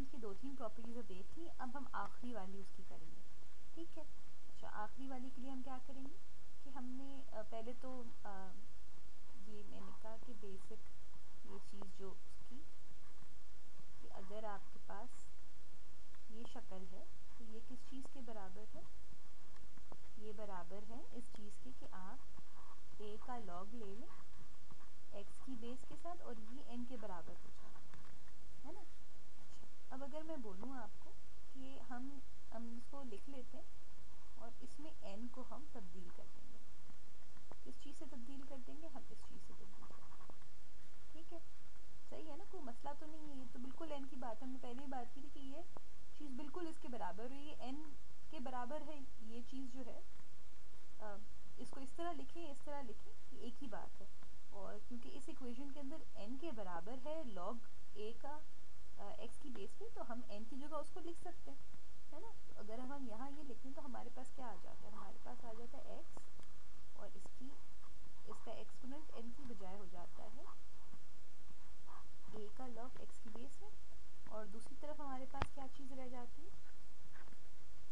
Functions की 2-3 properties देख ली, अब हम आखिरी वाली उसकी करेंगे, ठीक है। अच्छा, आखिरी वाली के लिए हम क्या करेंगे कि हमने पहले तो ये मैंने कहा कि बेसिक ये चीज़ जो उसकी कि अगर आपके पास ये शक्ल है तो ये किस चीज़ के बराबर है, ये बराबर है इस चीज़ के कि आप a का log ले लें x की बेस के साथ और ये n के बराबर हो जाए, है ना। अच्छा, अब अगर मैं बोलूँ आपको कि हम इसको लिख लेते हैं और इसमें n को हम तब्दील कर देंगे, किस चीज़ से तब्दील कर देंगे, हम इस चीज़ से तब्दील कर देंगे, ठीक है। सही है ना, कोई मसला तो नहीं है, ये तो बिल्कुल n की बात है, हमने पहले ही बात की थी कि ये चीज़ बिल्कुल इसके बराबर है, ये n के बराबर है, ये चीज़ जो है इसको इस तरह लिखें इस तरह लिखें, ये एक ही बात है। और क्योंकि इस इक्वेशन के अंदर n के बराबर है log a का x की बेस पे, तो हम n की जगह उसको लिख सकते हैं, है ना। तो अगर हम यहाँ ये लिखें तो हमारे पास क्या आ जाता है, हमारे पास आ जाता है x और इसका एक्सपोनेंट n की बजाय हो जाता है a का log x की बेस में, और दूसरी तरफ हमारे पास क्या चीज़ रह जाती है,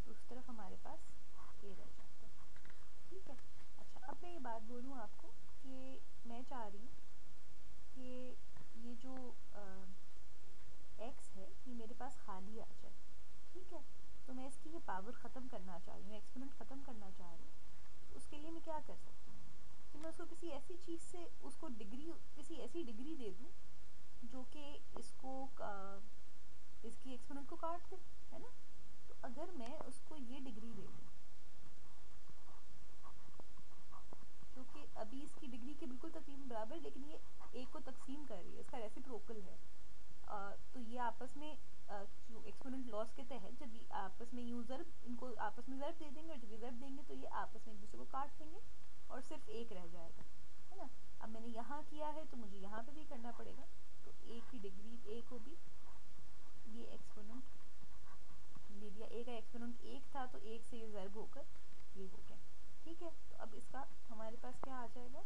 दूसरी तरफ हमारे पास a रह जाता है, ठीक है। अच्छा, अब मैं ये बात बोलूँ आपको कि मैं चाह रही हूँ कि ये जो x है ये मेरे पास खाली आ जाए, ठीक है। तो मैं इसकी ये पावर ख़त्म करना चाह रही हूँ, एक्सपोनेंट ख़त्म करना चाह रही हूँ, तो उसके लिए मैं क्या कर सकती हूँ कि मैं उसको किसी ऐसी चीज़ से उसको डिग्री, किसी ऐसी डिग्री दे दूँ जो कि इसकी एक्सपोनेंट को काट दे, है ना। तो अगर मैं उसको ये डिग्री दे दूँ जो कि अभी इसकी डिग्री के बिल्कुल तकरीबन बराबर, लेकिन ये एक को तकसीम कर रही है, इसका रेसिप्रोकल है, तो ये आपस में जो एक्सपोनेंट लॉस के तहत जब ये आपस में यूँ ज़र्ब, इनको आपस में ज़र्ब दे देंगे और जब ये ज़र्ब देंगे तो ये आपस में एक दूसरे को काट देंगे और सिर्फ एक रह जाएगा, है ना। अब मैंने यहाँ किया है तो मुझे यहाँ पे भी करना पड़ेगा, तो ए की डिग्री ए को भी ये एक्सपोनेंट ले लिया, ए का एक्सपोनेंट एक था तो एक से ये ज़र्ब होकर ये हो गया, ठीक है। तो अब इसका हमारे पास क्या आ जाएगा,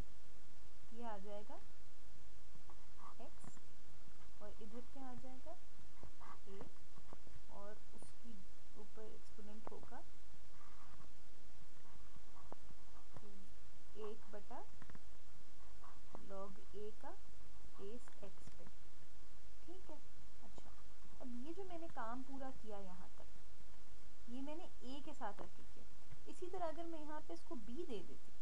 ये आ जाएगा x और इधर क्या आ जाएगा a, और उसकी ऊपर एक्सपोनेंट होगा 1/log a का बेस x पे, ठीक है। अच्छा, अब ये जो मैंने काम पूरा किया यहाँ तक, ये मैंने a के साथ रख के किया, इसी तरह अगर मैं यहाँ पे इसको b दे देती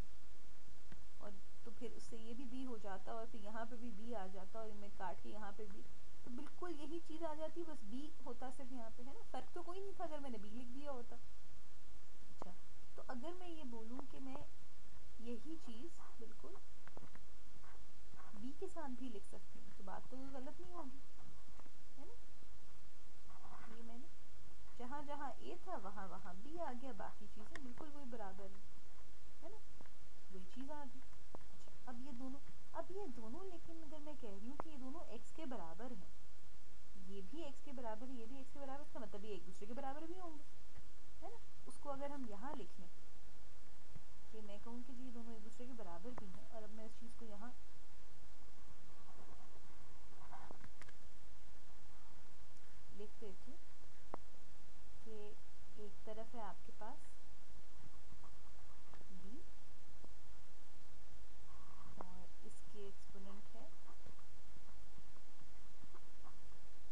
और तो फिर उससे ये भी b हो जाता और फिर यहाँ पे भी b आ जाता और मैं काट के यहाँ पे भी, तो बिल्कुल यही चीज़ आ जाती, बस b होता सिर्फ यहाँ पे, है ना। फ़र्क तो कोई नहीं था अगर मैंने b लिख दिया होता। अच्छा, तो अगर मैं ये बोलूँ कि मैं यही चीज़ बिल्कुल b के साथ भी लिख सकती हूँ, तो बात तो गलत नहीं होगी, है ना। ये मैंने जहाँ जहाँ a था वहाँ वहाँ b आ गया, बाकी चीज़ें बिल्कुल वही बराबर है ना, वही चीज़ आ गई। अच्छा, अब ये दोनों लेकिन अगर मैं कह रही हूँ कि ये दोनों x के बराबर हैं, ये भी x के बराबर है, ये भी x के बराबर, इसका मतलब ये एक दूसरे के बराबर भी होंगे, है ना। उसको अगर हम यहाँ लिख लें कि मैं कहूँ कि जी ये दोनों एक दूसरे के बराबर भी हैं, और अब मैं इस चीज़ को यहाँ लिख देती हूँ कि एक तरफ है आपके पास b और इसके एक्सपोनेंट है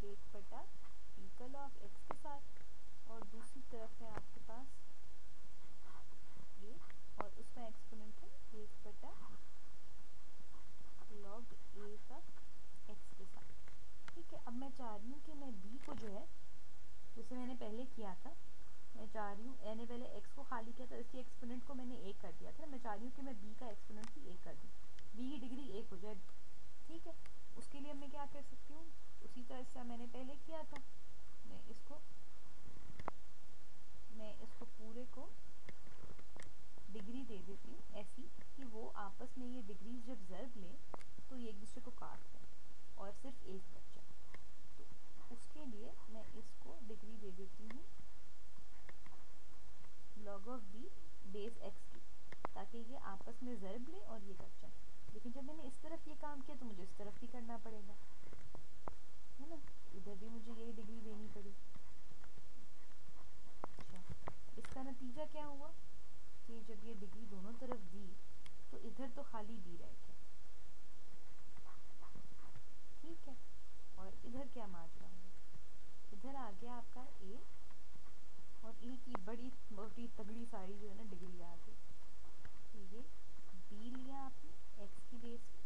1/p का log x के साथ, और दूसरी तरफ है आपके पास a और उसका एक्सपोनेंट है 1/log a का x के साथ, ठीक है। अब मैं चाह रही हूँ कि मैं b को जो है, जैसे मैंने पहले किया था, मैं चाह रही हूँ, मैंने पहले x को खाली किया था, इसकी एक्सपोनेंट को मैंने 1 कर दिया था ना, मैं चाह रही हूँ कि मैं b का एक्सपोनेंट भी 1 कर दूँ, b की डिग्री 1 हो जाए, ठीक है। उसके लिए मैं क्या कर सकती हूँ, उसी तरह से मैंने पहले किया था, मैं इसको पूरे को डिग्री दे देती हूँ ऐसी कि वो आपस में ये डिग्रीज जब ज़र्ब लें तो ये एक दूसरे को काट दें और सिर्फ एक बच जाए। तो उसके लिए मैं इसको डिग्री दे देती हूँ log of b base x की, ताकि ये आपस में ज़र्ब लें और ये कट जाए। लेकिन जब मैंने इस तरफ ये काम किया तो मुझे इस तरफ भी करना पड़ेगा, है ना, इधर भी मुझे यही डिग्री देनी पड़ेगी। बड़ी मोटी तगड़ी सारी जो है ना डिग्री आ गई। तो ये b लिया आपने x की बेस में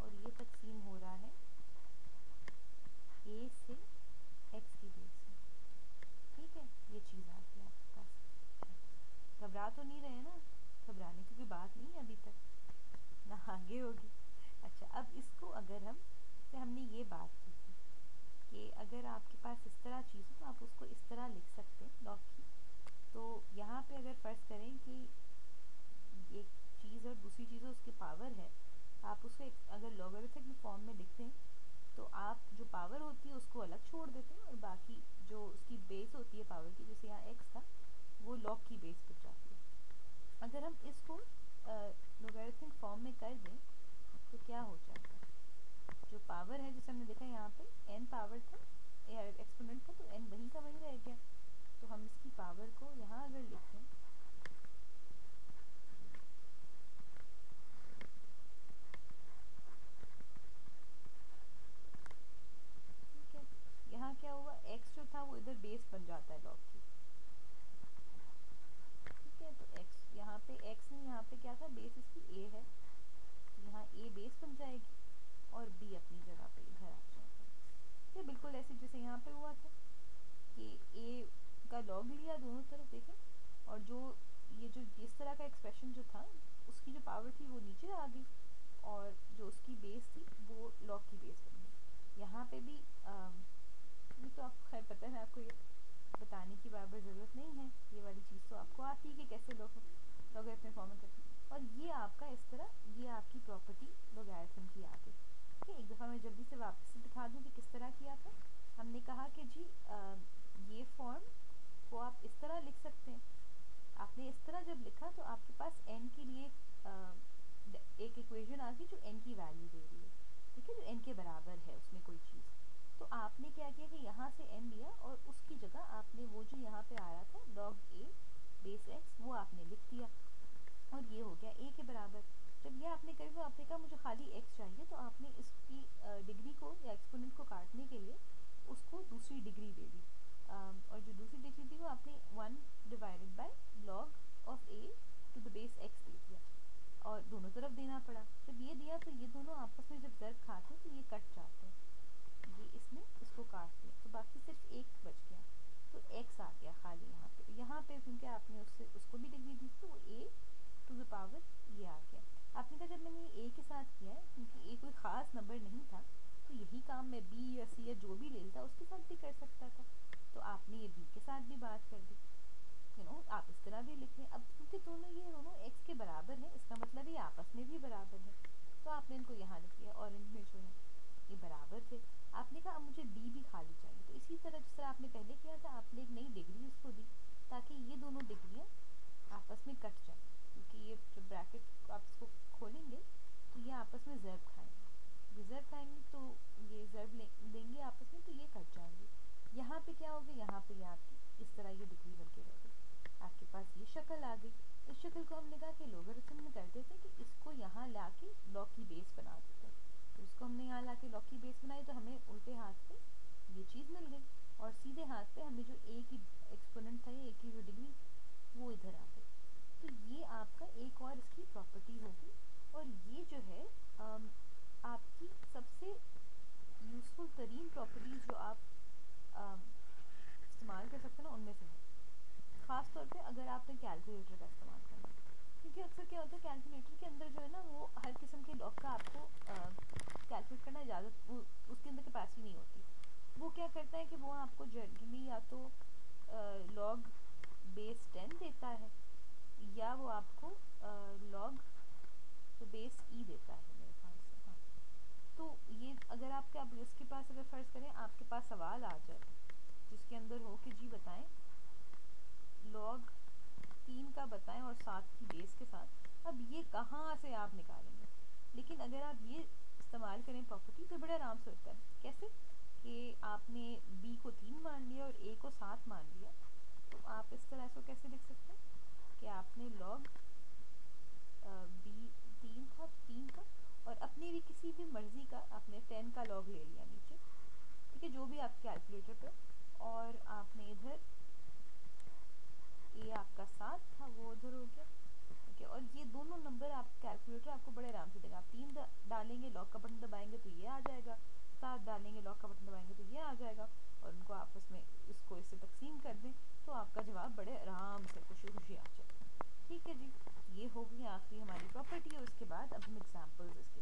और ये तकसीम हो रहा है a से x की बेस में। ठीक है, ये चीज़ आ गई आपके पास। घबरा तो नहीं रहे ना? घबराने की कोई बात नहीं है अभी तक, ना आगे होगी। अच्छा, अब इसको अगर हम जैसे हमने ये बात की थी कि अगर आपके पास इस तरह चीज़ हो तो आप उसको इस तरह लिख सकते हैं लॉग की। तो यहाँ पे अगर फ़र्ज़ करें कि एक चीज़ और दूसरी चीज़ उसकी पावर है, आप उसको अगर लॉगरिथमिक फॉर्म में लिखते हैं तो आप जो पावर होती है उसको अलग छोड़ देते हैं और बाकी जो उसकी बेस होती है पावर की, जैसे यहाँ x था, वो लॉग की बेस पर जाती है। अगर हम इसको लॉगरिथमिक फॉर्म में कर दें तो क्या हो जाएगा, जो पावर है जैसे हमने देखा यहाँ पे n पावर था या एक्सपोनेंट था तो n वहीं का वहीं रह गया। तो हम इसकी पावर को यहाँ अगर लिखें ठीक है, यहाँ क्या हुआ, x जो था वो इधर बेस बन जाता है लॉग की। ठीक है, तो x यहाँ पे x नहीं, यहाँ पे क्या था, बेस इसकी a है, तो यहाँ a बेस बन जाएगी और b अपनी जगह पे इधर आ जाएगा। ये बिल्कुल ऐसे जैसे यहाँ पे हुआ था कि a का लॉग लिया दोनों तरफ देखें, और जो ये जो इस तरह का एक्सप्रेशन जो था उसकी जो पावर थी वो नीचे आ गई और जो उसकी बेस थी वो लॉग की बेस बन गई। यहाँ पे भी ये तो आपको खैर पता है, आपको ये बताने की बार ज़रूरत नहीं है, ये वाली चीज़ तो आपको आती है कि कैसे लॉगरिथम फॉर्म करते हैं। और ये आपका इस तरह, ये आपकी प्रॉपर्टी लॉगरिथम की आ गई। ठीक है, एक दफ़ा मैं जल्दी से वापस से दिखा दूँ कि किस तरह किया था। हमने कहा कि जी ये फॉर्म को आप इस तरह लिख सकते हैं। आपने इस तरह जब लिखा तो आपके पास n के लिए एक इक्वेशन आ गई जो n की वैल्यू दे रही है। ठीक है, जो n के बराबर है उसमें कोई चीज़। तो आपने क्या किया कि यहाँ से n लिया और उसकी जगह आपने वो जो यहाँ पे आ रहा था log a बेस x वो आपने लिख दिया और ये हो गया a के बराबर। जब ये आपने करी तो आपने कहा मुझे खाली x चाहिए, तो आपने इसकी डिग्री को या एक्सपोनेंट को काटने के लिए उसको दूसरी डिग्री दे दी, और जो दूसरी डिग्री थी वो आपने 1 divided by log of a to the base x दे दिया और दोनों तरफ देना पड़ा। जब ये दिया तो ये दोनों आपस में जब ज़र्ब खाते हैं तो ये कट जाते हैं, ये इसने इसको काट दिया तो बाकी सिर्फ एक बच गया, तो x आ गया खाली यहाँ पे। यहाँ पे क्योंकि आपने उसको भी डिग्री दी तो वो a टू द पावर ये आ गया। आपने कहा जब मैंने ये a के साथ किया है, क्योंकि a कोई ख़ास नंबर नहीं था, तो यही काम मैं b या c या जो भी ले लेता उसके साथ भी कर सकता था, तो आपने ये b के साथ भी बात कर दी। आप इस तरह भी लिख लें। अब क्योंकि ये दोनों x के बराबर है, इसका मतलब ये आपस में भी बराबर है, तो आपने इनको यहाँ लिख लिया। ऑरेंज में जो है ये बराबर थे, आपने कहा अब मुझे b भी खाली चाहिए, तो इसी तरह जिस तरह आपने पहले किया था आपने एक नई डिग्री उसको दी ताकि ये दोनों डिग्रियाँ आपस में कट जाए, क्योंकि ये जो ब्रैकेट आप इसको खोलेंगे तो ये आपस में ज़र्ब खाएंगे, ये ज़र्ब खाएंगे तो ये ज़र्ब लेंगे आपस में तो ये कट जाएंगे। यहाँ पे क्या होगा, यहाँ पे ये आपकी इस तरह ये डिग्री बन के रह गई, आपके पास ये शक्ल आ गई। इस शक्ल को हमने कहा कि लॉगरिथम में कर देते हैं कि इसको यहाँ ला के लॉग की बेस बना देते हैं, तो इसको हमने यहाँ ला के लॉग की बेस बनाई तो हमें उल्टे हाथ पे ये चीज़ मिल गई और सीधे हाथ पे हमें जो a की एक्सपोनेंट था, a की जो डिग्री वो इधर आ गई। तो ये आपका एक और इसकी प्रॉपर्टी होगी और ये जो है आपकी सबसे यूज़फुल तरीन प्रॉपर्टीज़ जो आप इस्तेमाल कर सकते हैं ना उनमें से है, ख़ास तौर पे अगर आपने कैलकुलेटर का इस्तेमाल करना है, क्योंकि अक्सर क्या होता है कैलकुलेटर के अंदर जो है ना वो हर किस्म के लॉग का आपको कैलकुलेट करना इजाज़त उसके अंदर कैपेसिटी नहीं होती। वो क्या करता है कि वो आपको जनरली या तो लॉग बेस 10 देता है या वो आपको लॉग बेस ई देता है मेरे ख्याल से। हाँ, तो ये अगर आपके अब इसके पास अगर फ़र्ज़ करें आपके पास सवाल आ जाए जिसके अंदर हो कि जी बताएं लॉग 3 का बताएं और 7 की बेस के साथ, अब ये कहाँ से आप निकालेंगे। लेकिन अगर आप ये इस्तेमाल करें प्रॉपर्टी तो बड़े आराम से होता है। कैसे कि आपने b को 3 मान लिया और a को 7 मान लिया, तो आप इस तरह से कैसे लिख सकते हैं कि आपने लॉग b 3 था 3 का और अपनी भी किसी भी मर्ज़ी का आपने 10 का लॉग ले लिया नीचे, ठीक है, जो भी आपके कैलकुलेटर पे, और आपने इधर दोनों नंबर आप कैलकुलेटर आपको बड़े आराम से देगा। आप 3 डालेंगे, लॉक का बटन दबाएंगे तो ये आ जाएगा, 7 डालेंगे, लॉक का बटन दबाएंगे तो ये आ जाएगा, और उनको आपस में इसको इससे तकसीम कर दें तो आपका जवाब बड़े आराम से खुशी खुशी आ जाएगा। ठीक है जी, ये हो गई आखिरी हमारी प्रॉपर्टी, और उसके बाद अब हम एग्जाम्पल्स इसके